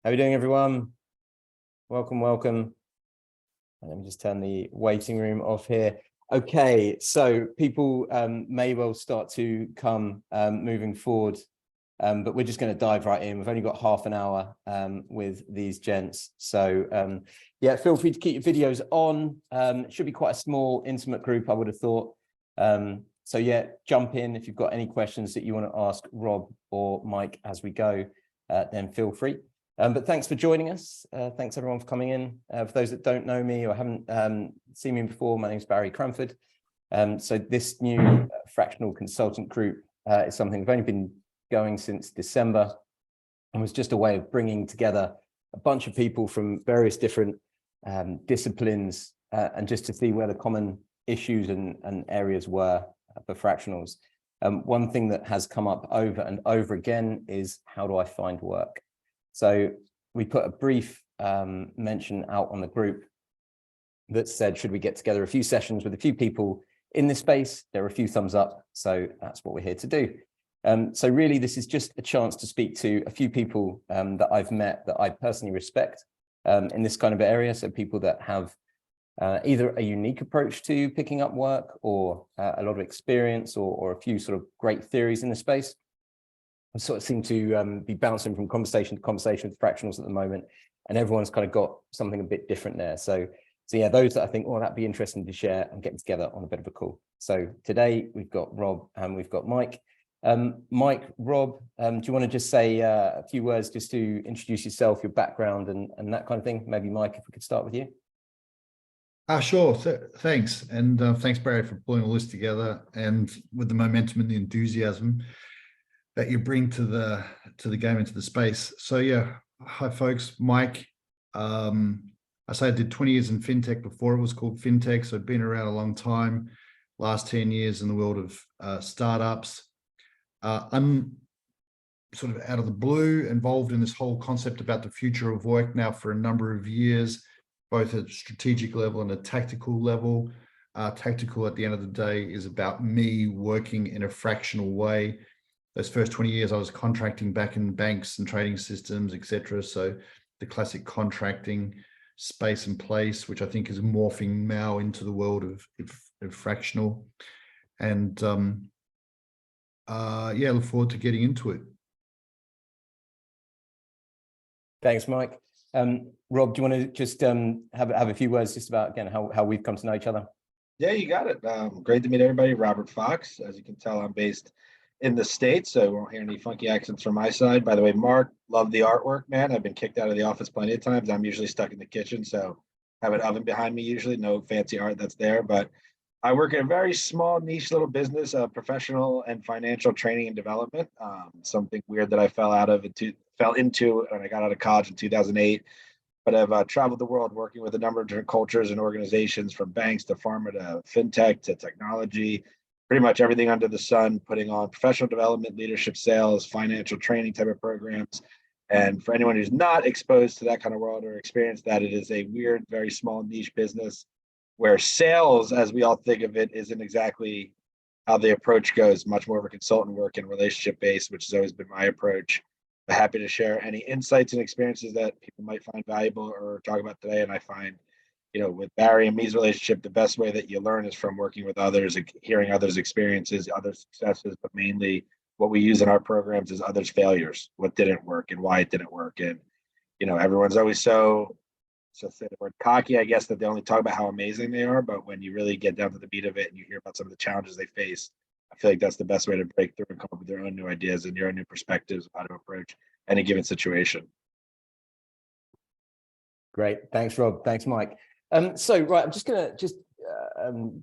How are you doing, everyone? Welcome, welcome. Let me just turn the waiting room off here. Okay, so people may well start to come moving forward, but we're just going to dive right in. We've only got half an hour with these gents. So yeah, feel free to keep your videos on. It should be quite a small, intimate group, I would have thought. So yeah, jump in if you've got any questions that you want to ask Rob or Mike as we go, then feel free. But thanks for joining us. Thanks everyone for coming in. For those that don't know me or haven't seen me before, my name is Barry Cranford. So this new fractional consultant group is something we've only been going since December, and was just a way of bringing together a bunch of people from various different disciplines and just to see where the common issues and areas were for fractionals. One thing that has come up over and over again is, how do I find work? So we put a brief mention out on the group that said, should we get together a few sessions with a few people in this space? There are a few thumbs up, so that's what we're here to do. So really, this is just a chance to speak to a few people that I've met that I personally respect in this kind of area. So people that have either a unique approach to picking up work or a lot of experience or a few sort of great theories in the space. I sort of seem to be bouncing from conversation to conversation with fractionals at the moment, and everyone's kind of got something a bit different there. So yeah, those that I think, oh, that'd be interesting to share and getting together on a bit of a call. So today we've got Rob and we've got Mike. Mike, Rob, do you want to just say a few words just to introduce yourself, your background and that kind of thing? Maybe Mike, if we could start with you. Sure. Thanks. And thanks, Barry, for pulling all this together and with the momentum and the enthusiasm that you bring to the game, into the space. So yeah, hi folks, Mike. I say I did 20 years in fintech before it was called fintech, so I've been around a long time. Last 10 years in the world of startups. I'm sort of out of the blue involved in this whole concept about the future of work now for a number of years, both at a strategic level and a tactical level. Tactical at the end of the day is about me working in a fractional way. Those first 20 years, I was contracting back in banks and trading systems, etc. So the classic contracting space and place, which I think is morphing now into the world of fractional. And yeah, look forward to getting into it. Thanks, Mike. Rob, do you want to just have a few words just about, again, how we've come to know each other? Yeah, you got it. Great to meet everybody. Robert Fox. As you can tell, I'm based in the States, so you won't hear any funky accents from my side. By the way, Mark, love the artwork, man. I've been kicked out of the office plenty of times. I'm usually stuck in the kitchen, so I have an oven behind me usually. No fancy art that's there, but I work in a very small niche little business of professional and financial training and development. Something weird that I fell into when I got out of college in 2008. But I've traveled the world working with a number of different cultures and organizations, from banks to pharma to fintech to technology, pretty much everything under the sun, putting on professional development, leadership, sales, financial training type of programs. And for anyone who's not exposed to that kind of world or experienced that, it is a weird, very small niche business where sales, as we all think of it, isn't exactly how the approach goes, much more of a consultant work and relationship based, which has always been my approach. I'm happy to share any insights and experiences that people might find valuable or talk about today. And I find, you know, with Barry and me's relationship, the best way that you learn is from working with others, hearing others' experiences, others' successes, but mainly what we use in our programs is others' failures, what didn't work and why it didn't work. And, you know, everyone's always so say the word cocky, I guess, that they only talk about how amazing they are. But when you really get down to the beat of it and you hear about some of the challenges they face, I feel like that's the best way to break through and come up with your own new ideas and your own new perspectives of how to approach any given situation. Great. Thanks, Rob. Thanks, Mike. So, right, I'm just going to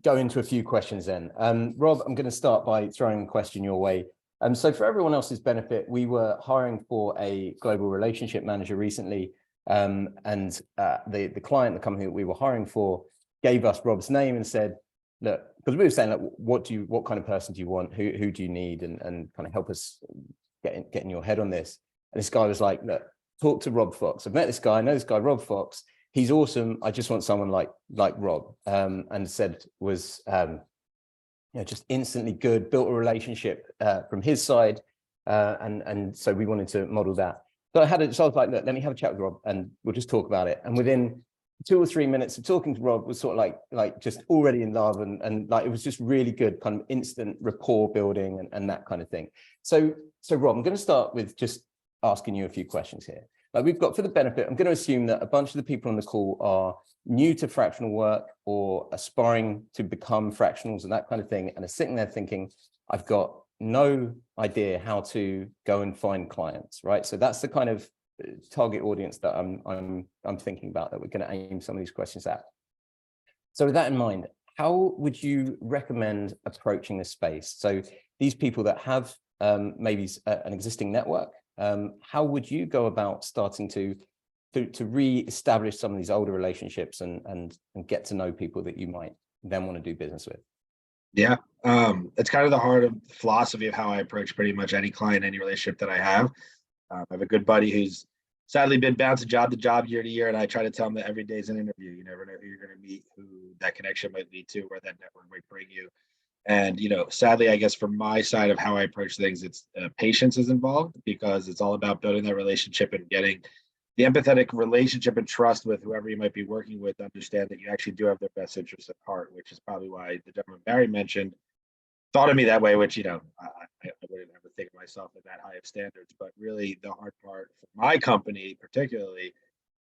go into a few questions then. Rob, I'm going to start by throwing a question your way. So for everyone else's benefit, we were hiring for a global relationship manager recently, and the client, the company that we were hiring for, gave us Rob's name and said, look, because we were saying, like, what kind of person do you want? Who do you need? And kind of help us get in your head on this. And this guy was like, look, talk to Rob Fox. I've met this guy. I know this guy, Rob Fox. He's awesome. I just want someone like Rob. And said was, you know, just instantly good, built a relationship from his side. And so we wanted to model that. So I was like, look, let me have a chat with Rob and we'll just talk about it. And within 2 or 3 minutes of talking to Rob was sort of like just already in love, and like it was just really good kind of instant rapport building and that kind of thing. So Rob, I'm going to start with just asking you a few questions here. Like we've got, for the benefit, I'm going to assume that a bunch of the people on the call are new to fractional work or aspiring to become fractionals and that kind of thing, and are sitting there thinking, I've got no idea how to go and find clients, right? So that's the kind of target audience that I'm thinking about, that we're going to aim some of these questions at. So with that in mind, how would you recommend approaching this space? So these people that have maybe an existing network, how would you go about starting to re-establish some of these older relationships and get to know people that you might then want to do business with? Yeah, it's kind of the heart of the philosophy of how I approach pretty much any client, any relationship that I have. I have a good buddy who's sadly been bouncing job to job, year to year, and I try to tell him that every day is an interview. You never know who you're going to meet, who that connection might lead to, where that network might bring you. And sadly, I guess from my side of how I approach things, it's patience is involved, because it's all about building that relationship and getting the empathetic relationship and trust with whoever you might be working with, understand that you actually do have their best interests at heart, which is probably why the gentleman Barry mentioned thought of me that way, which, I wouldn't ever think of myself at that high of standards. But really the hard part for my company particularly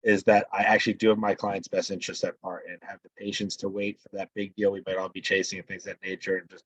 is that I actually do have my clients' best interests at heart and have the patience to wait for that big deal we might all be chasing and things of that nature, and just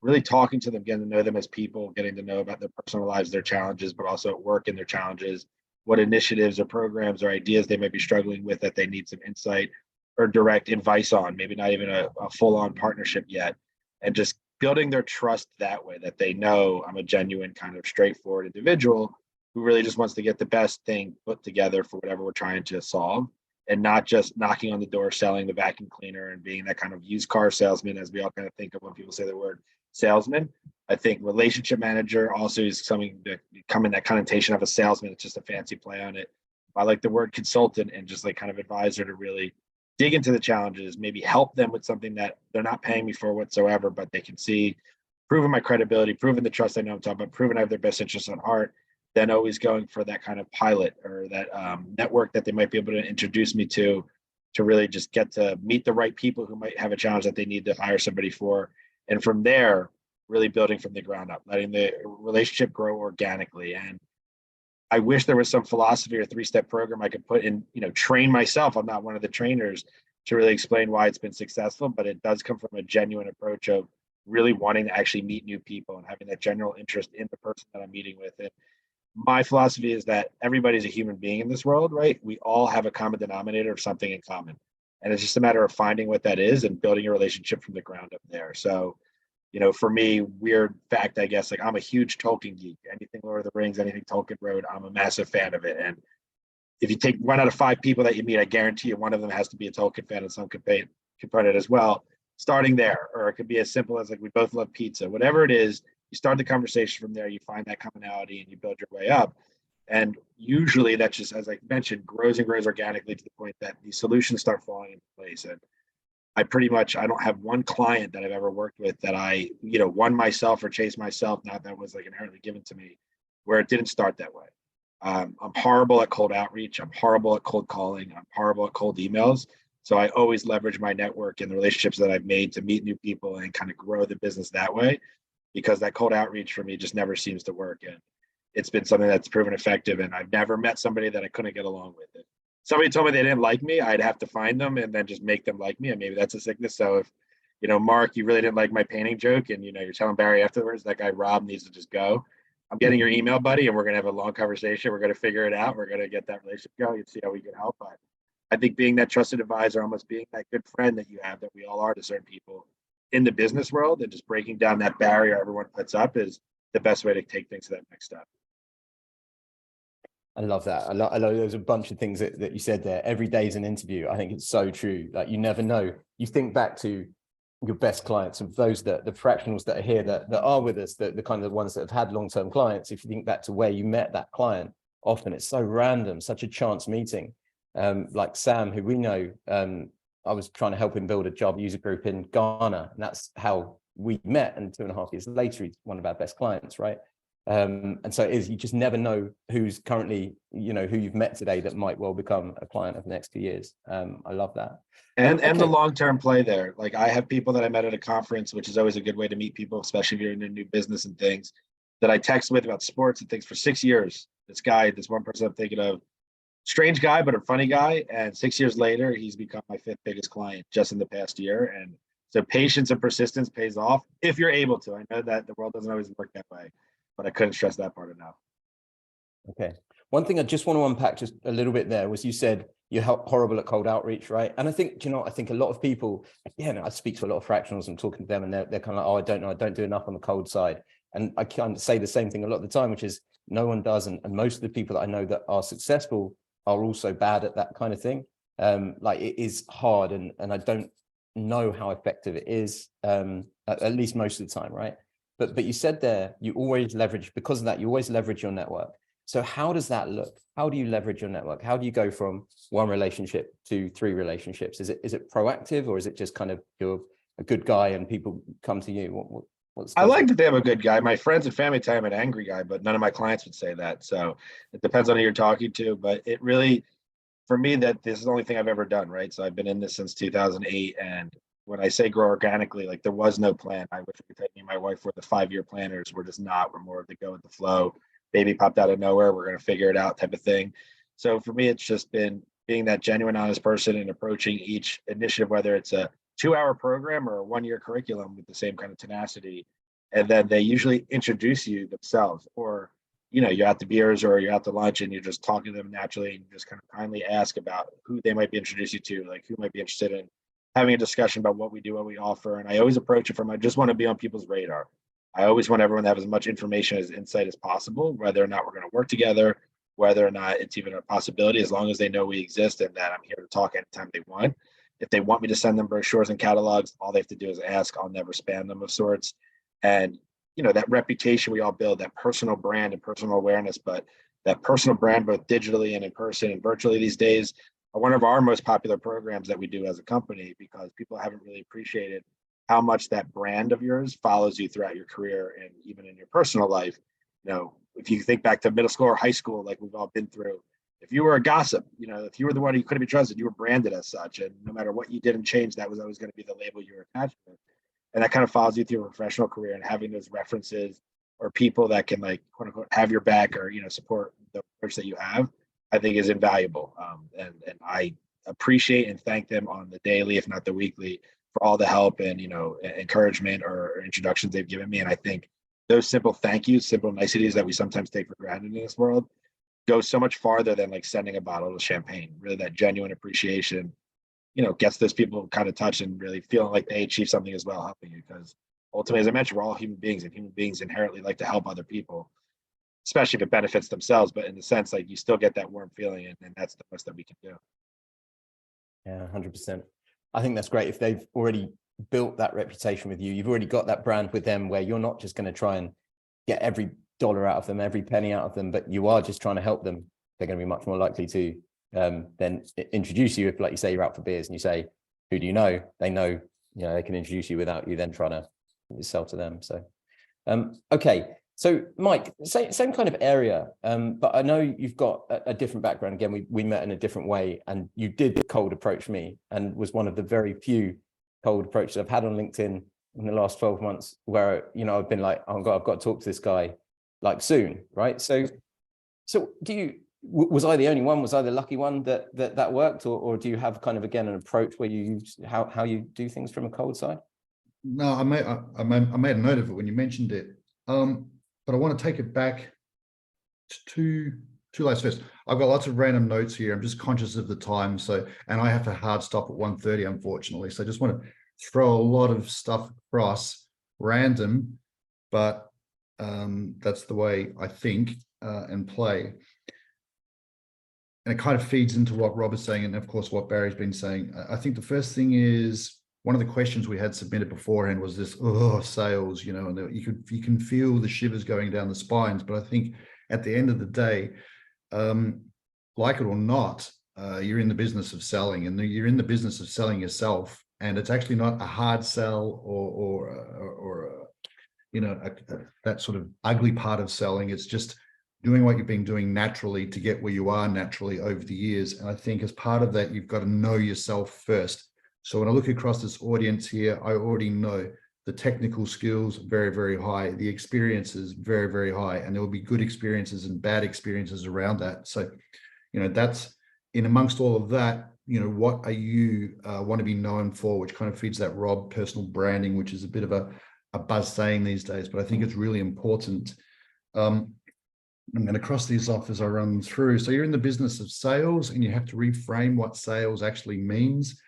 really talking to them, getting to know them as people, getting to know about their personal lives, their challenges, but also at work and their challenges, what initiatives or programs or ideas they might be struggling with that they need some insight or direct advice on, maybe not even a full-on partnership yet, and just building their trust that way, that they know I'm a genuine kind of straightforward individual who really just wants to get the best thing put together for whatever we're trying to solve, and not just knocking on the door, selling the vacuum cleaner and being that kind of used car salesman, as we all kind of think of when people say the word salesman. I think relationship manager also is something that come in that connotation of a salesman. It's just a fancy play on it. I like the word consultant and just like kind of advisor, to really dig into the challenges, maybe help them with something that they're not paying me for whatsoever, but they can see, proving my credibility, proving the trust I know I'm talking about, proving I have their best interests at heart, then always going for that kind of pilot or that network that they might be able to introduce me to really just get to meet the right people who might have a challenge that they need to hire somebody for. And from there, really building from the ground up, letting the relationship grow organically. And I wish there was some philosophy or 3-step program I could put in, train myself. I'm not one of the trainers to really explain why it's been successful, but it does come from a genuine approach of really wanting to actually meet new people and having that general interest in the person that I'm meeting with. And my philosophy is that everybody's a human being in this world, right? We all have a common denominator of something in common. And it's just a matter of finding what that is and building a relationship from the ground up there. So, for me, weird fact, I guess, like I'm a huge Tolkien geek. Anything Lord of the Rings, anything Tolkien wrote, I'm a massive fan of it. And if you take 1 out of 5 people that you meet, I guarantee you one of them has to be a Tolkien fan in some component as well. Starting there, or it could be as simple as like we both love pizza. Whatever it is, you start the conversation from there. You find that commonality and you build your way up. And usually that just, as I mentioned, grows and grows organically to the point that these solutions start falling into place. And I don't have one client that I've ever worked with that I, won myself or chased myself, not that was like inherently given to me, where it didn't start that way. I'm horrible at cold outreach. I'm horrible at cold calling. I'm horrible at cold emails. So I always leverage my network and the relationships that I've made to meet new people and kind of grow the business that way, because that cold outreach for me just never seems to work. And it's been something that's proven effective. And I've never met somebody that I couldn't get along with. It. Somebody told me they didn't like me, I'd have to find them and then just make them like me. And maybe that's a sickness. So if, Mark, you really didn't like my painting joke and, you're telling Barry afterwards, that guy Rob needs to just go. I'm getting your email, buddy, and we're going to have a long conversation. We're going to figure it out. We're going to get that relationship going and see how we can help. But I think being that trusted advisor, almost being that good friend that you have, that we all are to certain people in the business world, and just breaking down that barrier everyone puts up is the best way to take things to that next step. I love that. I love there's a bunch of things that you said there. Every day is an interview. I think it's so true. Like you never know. You think back to your best clients, of those that the fractionals that are here that are with us, the kind of ones that have had long-term clients. If you think back to where you met that client, often it's so random, such a chance meeting. Like Sam, who we know, I was trying to help him build a Java user group in Ghana, and that's how we met. And 2.5 years later, he's one of our best clients, right? And so it is, you just never know who's currently, you know, who you've met today that might well become a client of the next few years. I love that. And the Okay. long-term play there. Like I have people that I met at a conference, which is always a good way to meet people, especially if you're in a new business and things, that I text with about sports and things for 6 years. This one person I'm thinking of, strange guy, but a funny guy. And 6 years later, he's become my 5th biggest client just in the past year. And so patience and persistence pays off if you're able to. I know that the world doesn't always work that way, but I couldn't stress that part enough. Okay. One thing I just want to unpack just a little bit there was you said you're horrible at cold outreach, right? And I think, you know, I think a lot of people, again, I speak to a lot of fractionals and talking to them and they're kind of like, oh, I don't know, I don't do enough on the cold side. And I kind of say the same thing a lot of the time, which is no one does. And most of the people that I know that are successful are also bad at that kind of thing. Like it is hard and I don't know how effective it is, at least most of the time, right? But you said there, you always leverage, because of that, you always leverage your network. So how does that look? How do you leverage your network? How do you go from 1 relationship to 3 relationships? Is it proactive, or is it just kind of you're a good guy and people come to you? I like that they have a good guy. My friends and family tell me I'm an angry guy, but none of my clients would say that. So it depends on who you're talking to. But it really, for me, that this is the only thing I've ever done, right? So I've been in this since 2008. And when I say grow organically, like there was no plan. I wish we could tell me and my wife were the 5-year planners. We're just not. We're more of the go with the flow. Baby popped out of nowhere. We're going to figure it out type of thing. So for me, it's just been being that genuine, honest person and approaching each initiative, whether it's a 2-hour program or a 1-year curriculum, with the same kind of tenacity. And then they usually introduce you themselves, or, you know, you're at the beers or you're at the lunch and you're just talking to them naturally and just kind of kindly ask about who they might be introduced you to, like who might be interested in having a discussion about what we do, what we offer. And I always approach it from, I just want to be on people's radar. I always want everyone to have as much information as insight as possible, whether or not we're going to work together, whether or not it's even a possibility, as long as they know we exist and that I'm here to talk anytime they want. If they want me to send them brochures and catalogs, all they have to do is ask. I'll never spam them of sorts. And, you know, that reputation we all build, that personal brand and personal awareness, but that personal brand, both digitally and in person and virtually these days, are one of our most popular programs that we do as a company, because people haven't really appreciated how much that brand of yours follows you throughout your career and even in your personal life. You know, if you think back to middle school or high school, like we've all been through, if you were a gossip, you know, if you were the one who couldn't be trusted, you were branded as such. And no matter what you did and changed, that was always going to be the label you were attached to. And that kind of follows you through your professional career, and having those references or people that can, like, quote unquote, have your back or, you know, support the approach that you have, I think is invaluable. And I appreciate and thank them on the daily, if not the weekly, for all the help and, you know, encouragement or introductions they've given me. And I think those simple thank yous, simple niceties that we sometimes take for granted in this world, go so much farther than like sending a bottle of champagne. Really, that genuine appreciation, you know, gets those people kind of touched and really feeling like they achieve something as well, helping you. Because ultimately, as I mentioned, we're all human beings, and human beings inherently like to help other people, especially if it benefits themselves. But in the sense, like, you still get that warm feeling, and that's the most that we can do. Yeah, 100%. I think that's great. If they've already built that reputation with you, you've already got that brand with them, where you're not just going to try and get every dollar out of them, every penny out of them, but you are just trying to help them. They're going to be much more likely to then introduce you. If, like you say, you're out for beers and you say, who do you know? They know, you know, they can introduce you without you then trying to sell to them. So, okay. So Mike, same kind of area, but I know you've got a different background. Again, we met in a different way, and you did cold approach me, and was one of the very few cold approaches I've had on LinkedIn in the last 12 months, where, you know, I've been like, oh God, I've got to talk to this guy like soon, right? So was I the only one? Was I the lucky one that worked, or do you have kind of, again, an approach where you use how you do things from a cold side? No, I made a note of it when you mentioned it. But I want to take it back to two lights first. I've got lots of random notes here. I'm just conscious of the time. So, and I have to hard stop at 1:30, unfortunately. So I just want to throw a lot of stuff across, random, but that's the way I think and play. And it kind of feeds into what Rob is saying, and of course what Barry's been saying. I think the first thing is, one of the questions we had submitted beforehand was this, sales, you know, and you can feel the shivers going down the spines. But I think at the end of the day, like it or not, you're in the business of selling, and you're in the business of selling yourself. And it's actually not a hard sell or that sort of ugly part of selling. It's just doing what you've been doing naturally to get where you are naturally over the years. And I think as part of that, you've got to know yourself first. So when I look across this audience here, I already know the technical skills very, very high, the experiences very, very high, and there will be good experiences and bad experiences around that. So, that's in amongst all of that, what are you want to be known for, which kind of feeds that Rob personal branding, which is a bit of a buzz saying these days, but I think it's really important. I'm going to cross these off as I run through. So you're in the business of sales and you have to reframe what sales actually means.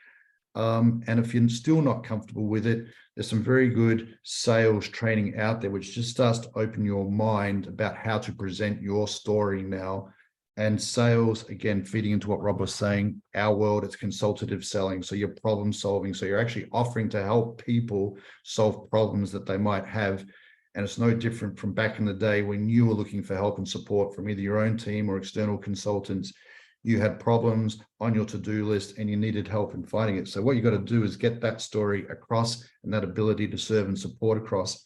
And if you're still not comfortable with it, there's some very good sales training out there, which just starts to open your mind about how to present your story now. And sales, again, feeding into what Rob was saying, our world, it's consultative selling. So you're problem solving. So you're actually offering to help people solve problems that they might have. And it's no different from back in the day when you were looking for help and support from either your own team or external consultants. You had problems on your to-do list and you needed help in finding it. So what you got to do is get that story across and that ability to serve and support across.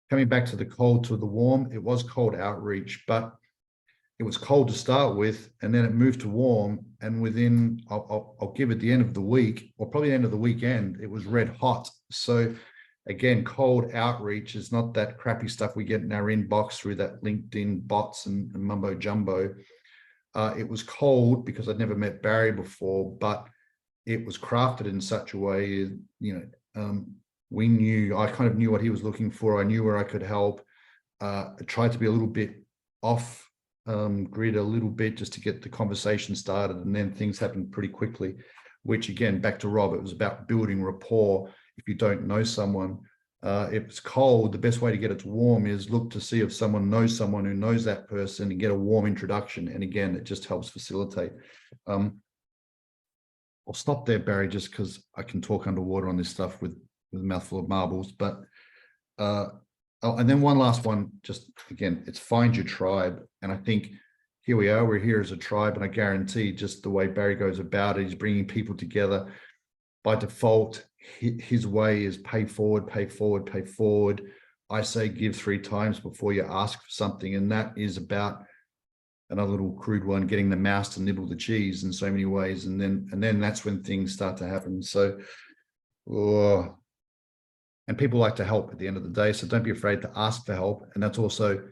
Coming back to the cold to the warm, it was cold outreach, but it was cold to start with, and then it moved to warm. And within, I'll give it the end of the week, or probably the end of the weekend, it was red hot. So again, cold outreach is not that crappy stuff we get in our inbox through that LinkedIn bots and mumbo jumbo. It was cold because I'd never met Barry before, but it was crafted in such a way, I kind of knew what he was looking for. I knew where I could help. I tried to be a little bit off grid a little bit just to get the conversation started, and then things happened pretty quickly, which again, back to Rob, it was about building rapport. If you don't know someone, if it's cold, the best way to get it to warm is look to see if someone knows someone who knows that person and get a warm introduction. And again, it just helps facilitate. I'll stop there, Barry, just because I can talk underwater on this stuff with a mouthful of marbles. But and then one last one, just again, it's find your tribe. And I think here we are, we're here as a tribe, and I guarantee just the way Barry goes about it, he's bringing people together. By default, his way is pay forward, pay forward, pay forward. I say give 3 times before you ask for something. And that is about another little crude one, getting the mouse to nibble the cheese in so many ways. And then that's when things start to happen. So, and people like to help at the end of the day. So don't be afraid to ask for help. And that's also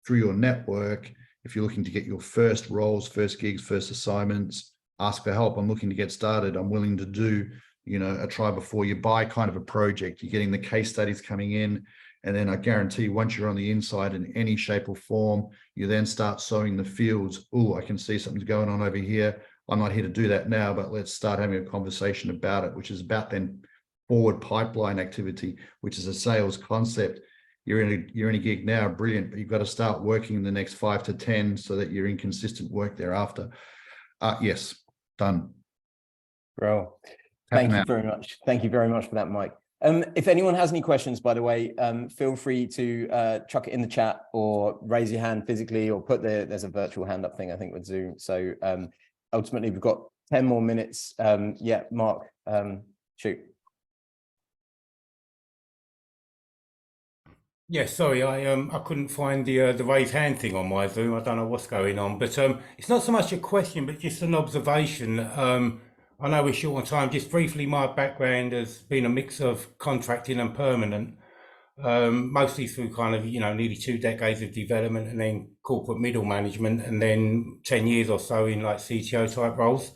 through your network. If you're looking to get your first roles, first gigs, first assignments, ask for help. I'm looking to get started. I'm willing to do, a try before you buy kind of a project. You're getting the case studies coming in. And then I guarantee once you're on the inside in any shape or form, you then start sowing the fields. Oh, I can see something's going on over here. I'm not here to do that now, but let's start having a conversation about it, which is about then forward pipeline activity, which is a sales concept. You're in a gig now, brilliant, but you've got to start working in the next 5 to 10 so that you're in consistent work thereafter. Yes, done. Bro, thank you very much. Thank you very much for that, Mike. If anyone has any questions, by the way, feel free to chuck it in the chat or raise your hand physically, or there's a virtual hand up thing, I think, with Zoom. So ultimately, we've got 10 more minutes. Yeah, Mark, shoot. Yeah, sorry, I couldn't find the raise hand thing on my Zoom. I don't know what's going on, but it's not so much a question, but just an observation. I know we're short on time. Just briefly, my background has been a mix of contracting and permanent, mostly through kind of nearly 2 decades of development, and then corporate middle management, and then 10 years or so in like CTO type roles.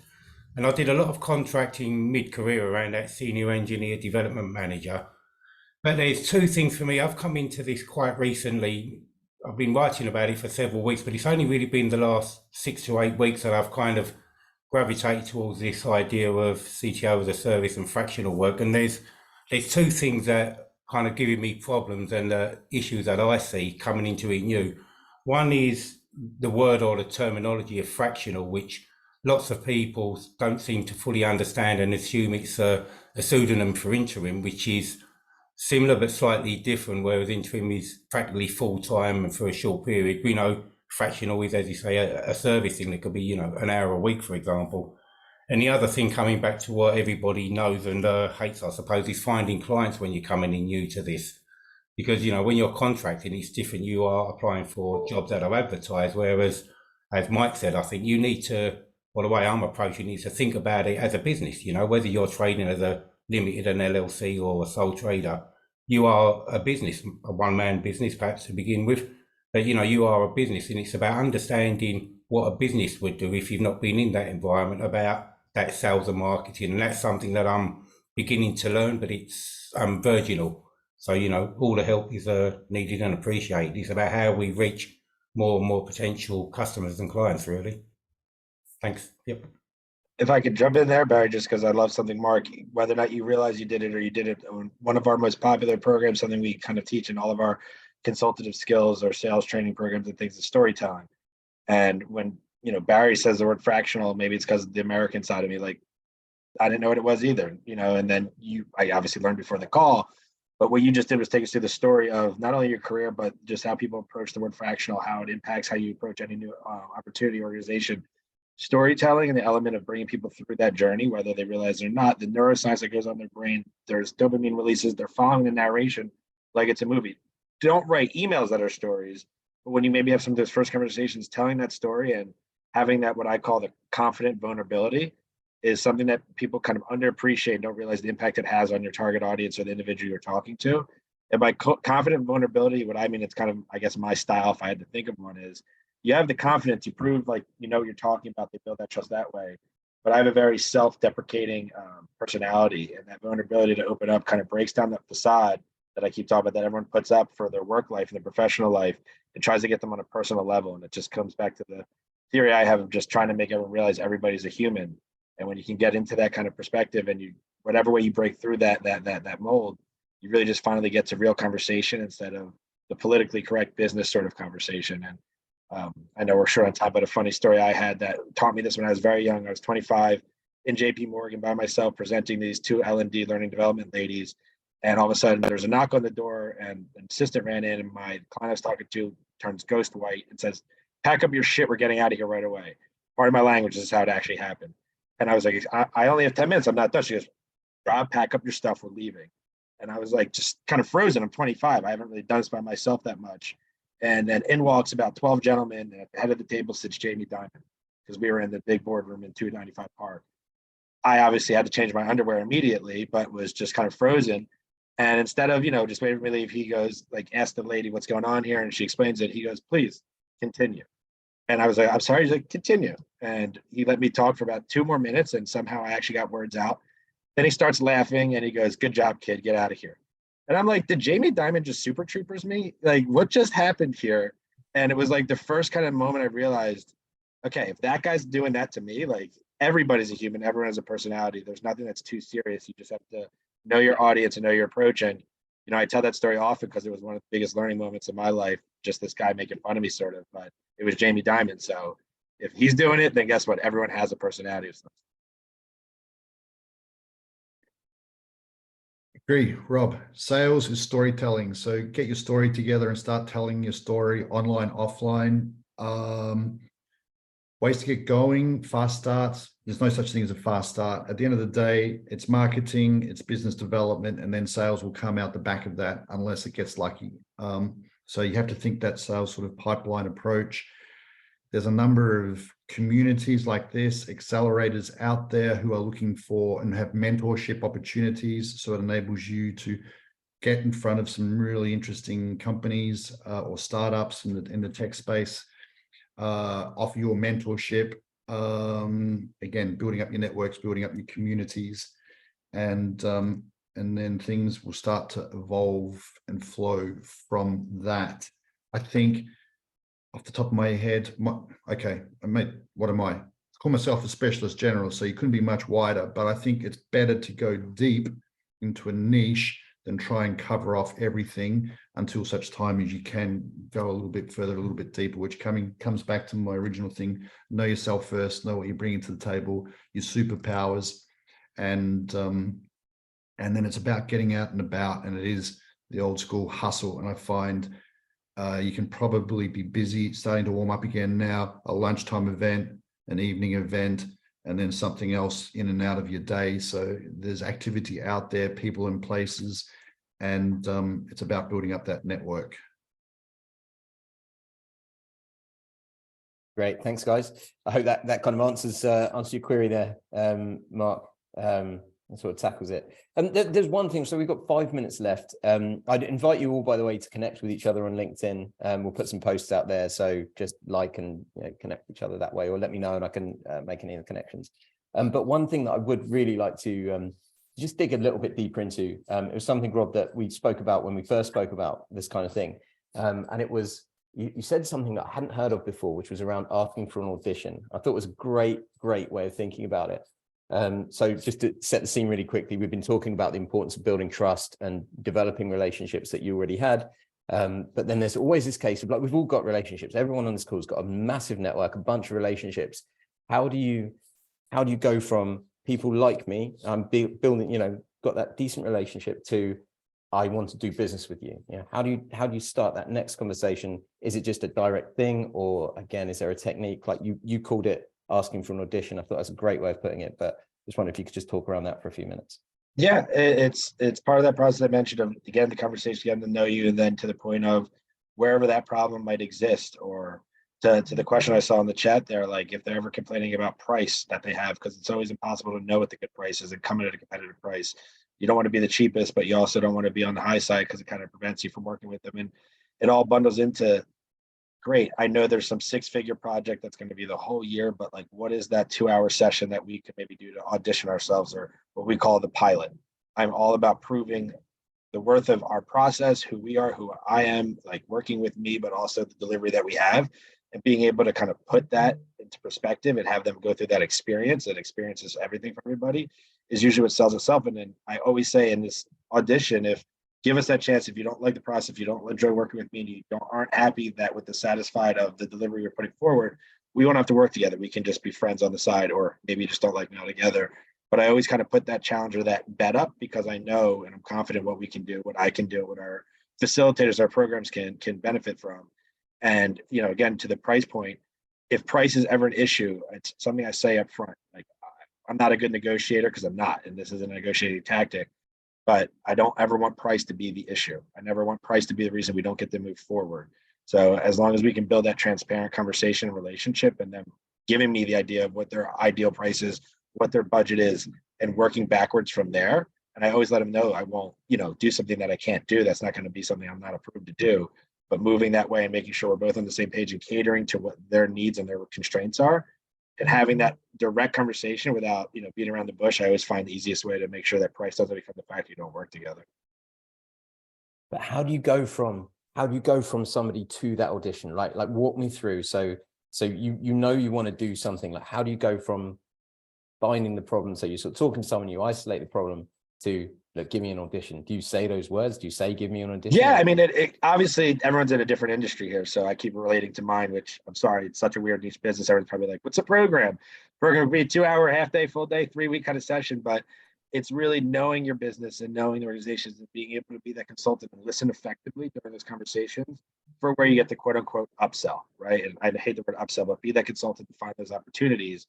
And I did a lot of contracting mid-career around that senior engineer development manager. But there's 2 things for me. I've come into this quite recently. I've been writing about it for several weeks, but it's only really been the last 6 to 8 weeks that I've kind of gravitated towards this idea of CTO as a service and fractional work. And there's 2 things that kind of giving me problems and issues that I see coming into it new. One is the word or the terminology of fractional, which lots of people don't seem to fully understand and assume it's a pseudonym for interim, which is similar but slightly different, whereas interim is practically full-time and for a short period. We know fractional is, as you say, a service thing that could be, an hour a week, for example. And the other thing, coming back to what everybody knows and hates, I suppose, is finding clients when you're coming in new to this. because, you know, when you're contracting, it's different. You are applying for jobs that are advertised, whereas, as Mike said, I think you need to, well, the way I'm approaching it is to think about it as a business, you know, whether you're trading as a limited, an LLC or a sole trader, you are a business, a one-man business perhaps to begin with, but, you know, you are a business, and it's about understanding what a business would do if you've not been in that environment about that sales and marketing. And that's something that I'm beginning to learn, but it's virginal. So, you know, all the help is needed and appreciated. It's about how we reach more and more potential customers and clients, really. Thanks. Yep. If I could jump in there, Barry, just because I love something, Mark, whether or not you realize you did it or you did it on one of our most popular programs, something we kind of teach in all of our consultative skills or sales training programs and things, is storytelling. And when, you know, Barry says the word fractional, maybe it's because of the American side of me, like, I didn't know what it was either, you know, and then I obviously learned before the call, but what you just did was take us through the story of not only your career, but just how people approach the word fractional, how it impacts how you approach any new opportunity, organization. Storytelling and the element of bringing people through that journey, whether they realize it or not, the neuroscience that goes on in their brain, there's dopamine releases, they're following the narration like it's a movie. Don't write emails that are stories, but when you maybe have some of those first conversations, telling that story and having that, what I call the confident vulnerability, is something that people kind of underappreciate and don't realize the impact it has on your target audience or the individual you're talking to. And by confident vulnerability, what I mean, it's kind of, I guess, my style, if I had to think of one, is you have the confidence, you prove like you know what you're talking about, they build that trust that way. But I have a very self-deprecating personality, and that vulnerability to open up kind of breaks down that facade that I keep talking about that everyone puts up for their work life and their professional life, and tries to get them on a personal level. And it just comes back to the theory I have of just trying to make everyone realize everybody's a human. And when you can get into that kind of perspective, and you, whatever way you break through that mold, you really just finally get to real conversation instead of the politically correct business sort of conversation. And I know we're short on time, but a funny story I had that taught me this when I was very young. I was 25 in JP Morgan by myself, presenting these two L&D learning development ladies. And all of a sudden there was a knock on the door, and an assistant ran in, and my client I was talking to turns ghost white and says, "Pack up your shit. We're getting out of here right away." Part of my language is how it actually happened. And I was like, I only have 10 minutes. I'm not done. She goes, "Rob, pack up your stuff. We're leaving." And I was like, just kind of frozen. I'm 25. I haven't really done this by myself that much. And then in walks about 12 gentlemen, and at the head of the table sits Jamie Dimon, because we were in the big boardroom in 295 Park. I obviously had to change my underwear immediately, but was just kind of frozen. And instead of, you know, just waiting for me to leave, he goes, like, ask the lady what's going on here. And she explains it. He goes, "Please continue." And I was like, "I'm sorry." He's like, "Continue." And he let me talk for about 2 more minutes. And somehow I actually got words out. Then he starts laughing and he goes, "Good job, kid. Get out of here." And I'm like, did Jamie Dimon just super troopers me? Like, what just happened here? And it was like the first kind of moment I realized, okay, if that guy's doing that to me, like, everybody's a human, everyone has a personality. There's nothing that's too serious. You just have to know your audience and know your approach. And, you know, I tell that story often because it was one of the biggest learning moments of my life, just this guy making fun of me sort of, but it was Jamie Dimon. So if he's doing it, then guess what? Everyone has a personality of some. Agree, Rob. Sales is storytelling. So get your story together and start telling your story online, offline. Ways to get going, fast starts. There's no such thing as a fast start. At the end of the day, it's marketing, it's business development, and then sales will come out the back of that unless it gets lucky. So you have to think that sales sort of pipeline approach. There's a number of communities like this, accelerators out there who are looking for and have mentorship opportunities. So it enables you to get in front of some really interesting companies or startups in the tech space, offer your mentorship. Again, building up your networks, building up your communities, and then things will start to evolve and flow from that. I think, off the top of my head, what am I? I call myself a specialist generalist, so you couldn't be much wider, but I think it's better to go deep into a niche than try and cover off everything until such time as you can go a little bit further, a little bit deeper, which comes back to my original thing: know yourself first, know what you're bringing to the table, your superpowers, and then it's about getting out and about, and it is the old school hustle. And I find you can probably be busy, starting to warm up again now, a lunchtime event, an evening event, and then something else in and out of your day. So there's activity out there, people and places, And it's about building up that network. Great, thanks, guys. I hope that kind of answers your query there, Mark. And sort of tackles it. There's one thing. So we've got 5 minutes left. I'd invite you all, by the way, to connect with each other on LinkedIn. We'll put some posts out there. So just like and connect with each other that way, or let me know and I can make any of the connections. But one thing that I would really like to just dig a little bit deeper into, it was something, Rob, that we spoke about when we first spoke about this kind of thing. And it was, you said something that I hadn't heard of before, which was around asking for an audition. I thought it was a great way of thinking about it. So just to set the scene really quickly, we've been talking about the importance of building trust and developing relationships that you already had. But then there's always this case of, like, we've all got relationships. Everyone on this call has got a massive network, a bunch of relationships. How do you go from people like me, building, got that decent relationship, to I want to do business with you? How do you start that next conversation? Is it just a direct thing, or again, is there a technique? Like you called it asking for an audition. I thought that's a great way of putting it, but just wonder if you could just talk around that for a few minutes. Yeah, it's part of that process I mentioned of, again, the conversation, getting to know you, and then to the point of wherever that problem might exist, or to the question I saw in the chat there, like if they're ever complaining about price that they have, because it's always impossible to know what the good price is and come in at a competitive price. You don't want to be the cheapest, but you also don't want to be on the high side because it kind of prevents you from working with them. And it all bundles into, great, I know there's some 6-figure project that's going to be the whole year, but like, what is that 2-hour session that we could maybe do to audition ourselves, or what we call the pilot? I'm all about proving the worth of our process, who we are, who I am, like working with me, but also the delivery that we have, and being able to kind of put that into perspective and have them go through that experience. That experience is everything for everybody, is usually what sells itself. And then I always say in this audition, give us that chance. If you don't like the process, if you don't enjoy working with me, and you aren't happy that with the satisfied of the delivery we're putting forward, we won't have to work together. We can just be friends on the side, or maybe you just don't like me altogether. But I always kind of put that challenge or that bet up, because I know and I'm confident what we can do, what I can do, what our facilitators, our programs can benefit from. And, again, to the price point, if price is ever an issue, it's something I say up front. Like, I'm not a good negotiator, because I'm not, and this is a negotiating tactic. But I don't ever want price to be the issue. I never want price to be the reason we don't get to move forward. So as long as we can build that transparent conversation and relationship, and them giving me the idea of what their ideal price is, what their budget is, and working backwards from there. And I always let them know I won't, do something that I can't do. That's not going to be something I'm not approved to do. But moving that way and making sure we're both on the same page and catering to what their needs and their constraints are, and having that direct conversation without, beating around the bush, I always find the easiest way to make sure that price doesn't become the fact you don't work together. But how do you go from somebody to that audition? Like walk me through. So you want to do something. Like, how do you go from finding the problem? So you're sort of talking to someone, you isolate the problem, to, look, give me an audition. Do you say those words? Do you say, give me an audition? Yeah, I mean, it obviously everyone's in a different industry here, so I keep relating to mine, which, I'm sorry, it's such a weird niche business. Everyone's probably like, what's a program? Program would be a 2-hour, half day, full day, 3-week kind of session. But it's really knowing your business and knowing the organizations, and being able to be that consultant and listen effectively during those conversations, for where you get the quote unquote upsell, right? And I hate the word upsell, but be that consultant to find those opportunities.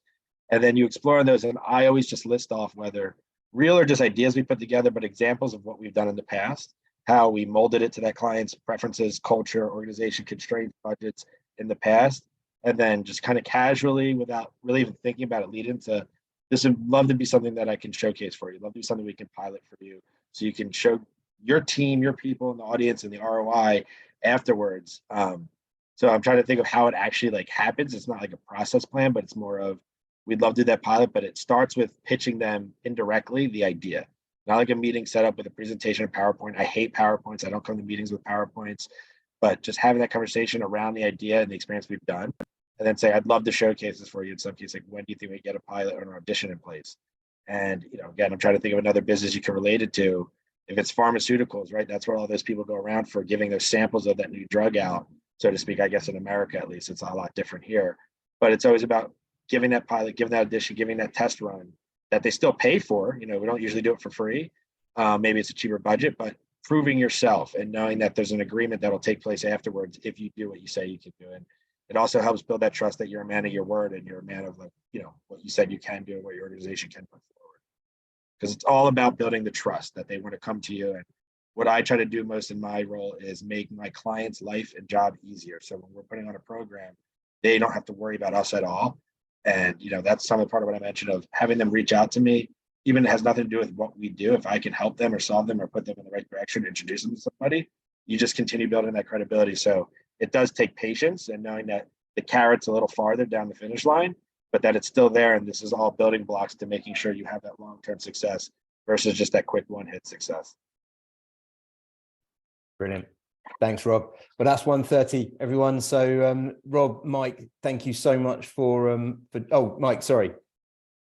And then you explore those. And I always just list off, whether real or just ideas we put together, but examples of what we've done in the past, how we molded it to that client's preferences, culture, organization, constraints, budgets in the past. And then just kind of casually, without really even thinking about it, lead into, this would love to be something that I can showcase for you. Love to be something we can pilot for you, so you can show your team, your people in the audience, and the ROI afterwards. So I'm trying to think of how it actually happens. It's not like a process plan, but it's more of, we'd love to do that pilot, but it starts with pitching them indirectly the idea. Not like a meeting set up with a presentation of PowerPoint. I hate PowerPoints. I don't come to meetings with PowerPoints, but just having that conversation around the idea and the experience we've done, and then say, I'd love to showcase this for you in some case. Like, when do you think we get a pilot or an audition in place? And, again, I'm trying to think of another business you can relate it to. If it's pharmaceuticals, right? That's where all those people go around for, giving those samples of that new drug out, so to speak. I guess in America, at least, it's a lot different here, but it's always about giving that pilot, giving that audition, giving that test run that they still pay for. We don't usually do it for free. Maybe it's a cheaper budget, but proving yourself and knowing that there's an agreement that'll take place afterwards if you do what you say you can do. And it also helps build that trust that you're a man of your word, and you're a man of, what you said you can do and what your organization can put forward. Because it's all about building the trust that they want to come to you. And what I try to do most in my role is make my clients' life and job easier. So when we're putting on a program, they don't have to worry about us at all. And, you know, that's some of the part of what I mentioned of having them reach out to me, even if it has nothing to do with what we do. If I can help them or solve them or put them in the right direction, introduce them to somebody, you just continue building that credibility. So it does take patience and knowing that the carrot's a little farther down the finish line, but that it's still there. And this is all building blocks to making sure you have that long-term success versus just that quick one-hit success. Brilliant. Thanks, Rob. Well, that's 1:30, everyone. So Rob, Mike, thank you so much for oh, Mike, sorry.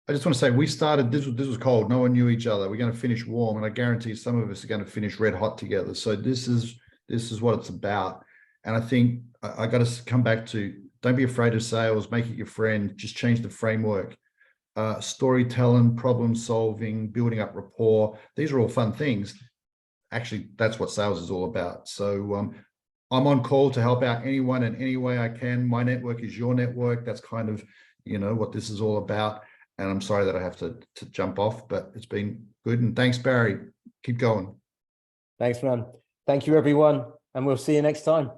I just want to say we started, this was cold. No one knew each other. We're going to finish warm, and I guarantee some of us are going to finish red hot together. So this is what it's about. And I think I got to come back to, don't be afraid of sales, make it your friend, just change the framework. Storytelling, problem solving, building up rapport. These are all fun things. Actually, that's what sales is all about. So I'm on call to help out anyone in any way I can. My network is your network. That's kind of, you know, what this is all about. And I'm sorry that I have to jump off, but it's been good. And thanks, Barry. Keep going. Thanks, man. Thank you, everyone. And we'll see you next time.